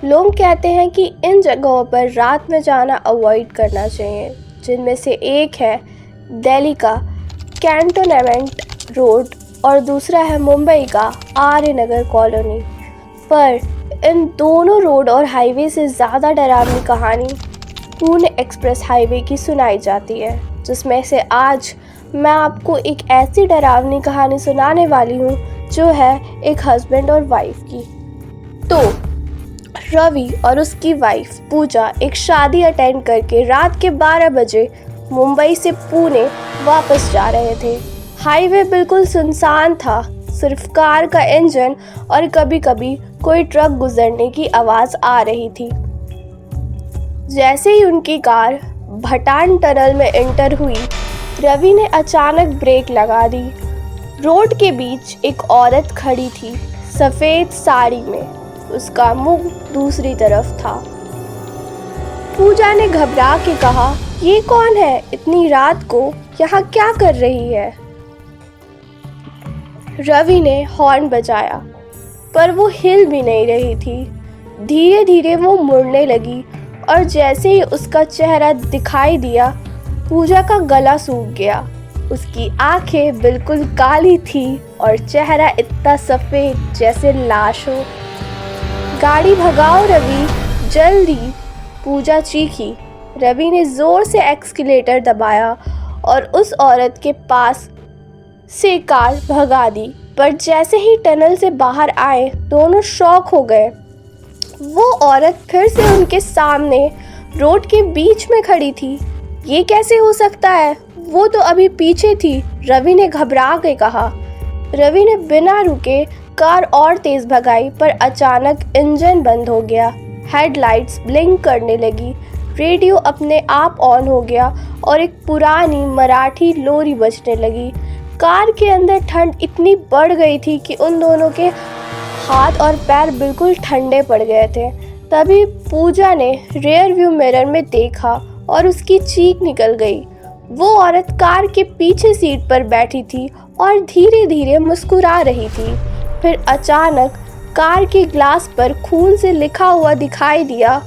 लोग कहते हैं कि इन जगहों पर रात में जाना अवॉइड करना चाहिए, जिनमें से एक है दिल्ली का कैंटोनमेंट रोड और दूसरा है मुंबई का आर्य नगर कॉलोनी। पर इन दोनों रोड और हाईवे से ज़्यादा डरावनी कहानी पुणे एक्सप्रेस हाईवे की सुनाई जाती है, जिसमें से आज मैं आपको एक ऐसी डरावनी कहानी सुनाने वाली हूँ जो है एक हस्बैंड और वाइफ की। तो रवि और उसकी वाइफ पूजा एक शादी अटेंड करके रात के 12 बजे मुंबई से पुणे वापस जा रहे थे। हाईवे बिल्कुल सुनसान था, सिर्फ कार का इंजन और कभी कभी कोई ट्रक गुजरने की आवाज़ आ रही थी। जैसे ही उनकी कार भटान टनल में एंटर हुई, रवि ने अचानक ब्रेक लगा दी। रोड के बीच एक औरत खड़ी थी, सफ़ेद साड़ी में, उसका मुंह दूसरी तरफ था। पूजा ने घबरा के कहा, ये कौन है? इतनी रात को यहाँ क्या कर रही है? रवि ने हॉर्न बजाया, पर वो हिल भी नहीं रही थी। धीरे धीरे वो मुड़ने लगी और जैसे ही उसका चेहरा दिखाई दिया, पूजा का गला सूख गया। उसकी आंखें बिल्कुल काली थी और चेहरा इतना सफ़ेद जैसे लाश हो। गाड़ी भगाओ रवि, जल्दी, पूजा चीखी। रवि ने ज़ोर से एक्सीलेटर दबाया और उस औरत के पास से कार भगा दी। पर जैसे ही टनल से बाहर आए, दोनों शॉक हो गए। वो औरत फिर से उनके सामने रोड के बीच में खड़ी थी। ये कैसे हो सकता है? वो तो अभी पीछे थी, रवि ने घबरा के कहा। रवि ने बिना रुके कार और तेज़ भगाई, पर अचानक इंजन बंद हो गया। हेडलाइट्स ब्लिंक करने लगी, रेडियो अपने आप ऑन हो गया और एक पुरानी मराठी लोरी बजने लगी। कार के अंदर ठंड इतनी बढ़ गई थी कि उन दोनों के हाथ और पैर बिल्कुल ठंडे पड़ गए थे। तभी पूजा ने रियर व्यू मिरर में देखा और उसकी चीख निकल गई। वो औरत कार के पीछे सीट पर बैठी थी और धीरे धीरे मुस्कुरा रही थी। फिर अचानक कार के ग्लास पर खून से लिखा हुआ दिखाई दिया,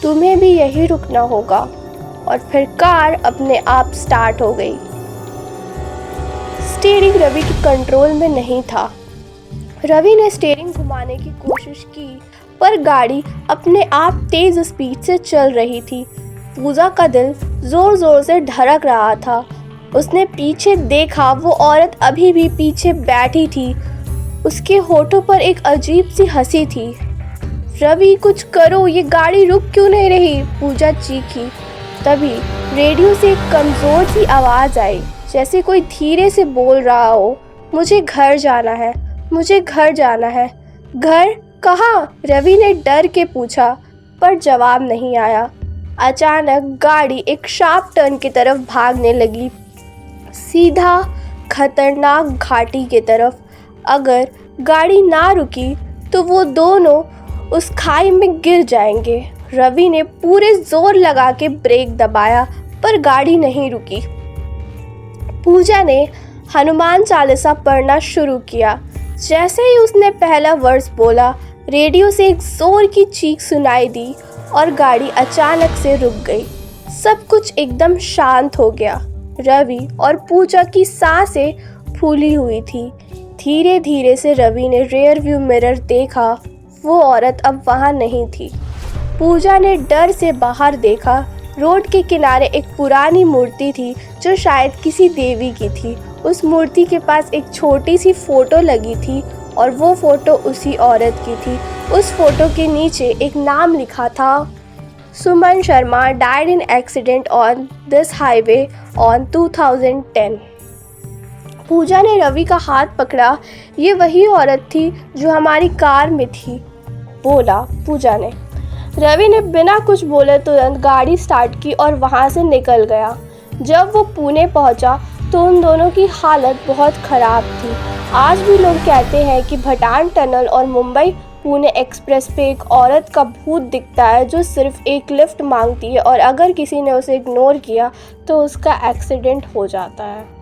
तुम्हें भी यहीं रुकना होगा। और फिर कार अपने आप स्टार्ट हो गई। स्टीयरिंग रवि के कंट्रोल में नहीं था। रवि ने स्टीयरिंग घुमाने की कोशिश की, पर गाड़ी अपने आप तेज़ स्पीड से चल रही थी। पूजा का दिल ज़ोर ज़ोर से धड़क रहा था। उसने पीछे देखा, वो औरत अभी भी पीछे बैठी थी। उसके होठों पर एक अजीब सी हंसी थी। रवि, कुछ करो, ये गाड़ी रुक क्यों नहीं रही? पूजा चीखी। तभी रेडियो से एक कमज़ोर सी आवाज़ आई, जैसे कोई धीरे से बोल रहा हो, मुझे घर जाना है, मुझे घर जाना है। घर कहाँ? रवि ने डर के पूछा, पर जवाब नहीं आया। अचानक गाड़ी एक शार्प टर्न की तरफ भागने लगी, सीधा खतरनाक घाटी की तरफ। अगर गाड़ी ना रुकी तो वो दोनों उस खाई में गिर जाएंगे। रवि ने पूरे जोर लगा के ब्रेक दबाया, पर गाड़ी नहीं रुकी। पूजा ने हनुमान चालीसा पढ़ना शुरू किया। जैसे ही उसने पहला वर्स बोला, रेडियो से एक जोर की चीख सुनाई दी और गाड़ी अचानक से रुक गई। सब कुछ एकदम शांत हो गया। रवि और पूजा की सांसें फूली हुई थी। धीरे धीरे से रवि ने रियर व्यू मिरर देखा, वो औरत अब वहाँ नहीं थी। पूजा ने डर से बाहर देखा। रोड के किनारे एक पुरानी मूर्ति थी, जो शायद किसी देवी की थी। उस मूर्ति के पास एक छोटी सी फ़ोटो लगी थी और वो फ़ोटो उसी औरत की थी। उस फोटो के नीचे एक नाम लिखा था, Suman Sharma died in accident on this highway on 2010। Pooja ने रवि का हाथ पकड़ा। ये वही औरत थी जो हमारी कार में थी, बोला पूजा ने। रवि ने बिना कुछ बोले तुरंत गाड़ी स्टार्ट की और वहाँ से निकल गया। जब वो पुणे पहुँचा तो उन दोनों की हालत बहुत ख़राब थी। आज भी लोग कहते हैं कि भटान टनल और मुंबई पुणे एक्सप्रेस पे एक औरत का भूत दिखता है, जो सिर्फ एक लिफ्ट मांगती है और अगर किसी ने उसे इग्नोर किया तो उसका एक्सीडेंट हो जाता है।